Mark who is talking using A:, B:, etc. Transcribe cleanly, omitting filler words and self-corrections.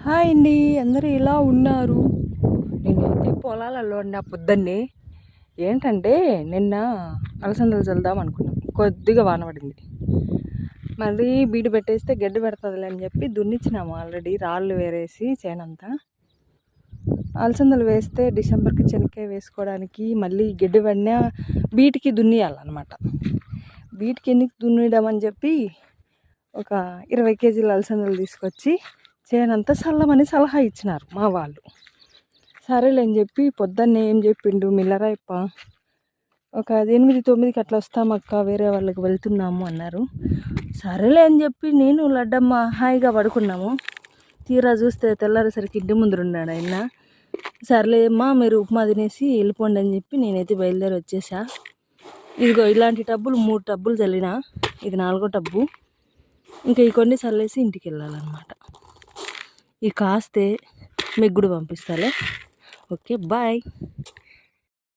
A: Hi అండి, అందరూ ఎలా ఉన్నారు? నేనైతే పొలాలలో ఉన్న పొద్దున్నే ఏంటంటే నిన్న అలసందలు చల్లుదాం అనుకున్నాం. కొద్దిగా వాన పడింది. మళ్ళీ బీడు పెట్టేస్తే గడ్డి పెడుతుందిలే అని చెప్పి దున్నిచ్చినాము. ఆల్రెడీ రాళ్ళు వేరేసి చేనంతా. అలసందలు వేస్తే డిసెంబర్కి చెనక్కాయ వేసుకోవడానికి మళ్ళీ గడ్డి పడినా బీటికి దున్నియాలన్నమాట. బీటికి ఎన్నికి దున్నియడం అని చెప్పి ఒక 20 కేజీల అలసందలు తీసుకొచ్చి చేనంతా చల్లమని సలహా ఇచ్చినారు మా వాళ్ళు. సరేలేని చెప్పి పొద్దున్నే ఏం చెప్పిండు మిల్లరాయప్ప, ఒక 8-9కి అట్లా వస్తామక్క, వేరే వాళ్ళకి వెళ్తున్నాము అన్నారు. సరేలే అని చెప్పి నేను లడ్డమ్మ హాయిగా పడుకున్నాము. తీరా చూస్తే తెల్లారేసరికి ఇంటి ముందురున్నాడు ఆయన. సరేలే అమ్మా, మీరు ఉప్మా తినేసి వెళ్ళిపోండి అని చెప్పి నేనైతే బయలుదేరి వచ్చేసా. ఇదిగో ఇలాంటి టబ్బులు 3 టబ్బులు చల్లినా, ఇది 4వ టబ్బు. ఇంకా ఈ కొన్ని చల్లేసి ఇంటికి వెళ్ళాలన్నమాట. ఈ కాస్తే మీకు కూడా పంపిస్తాలే. Okay, bye.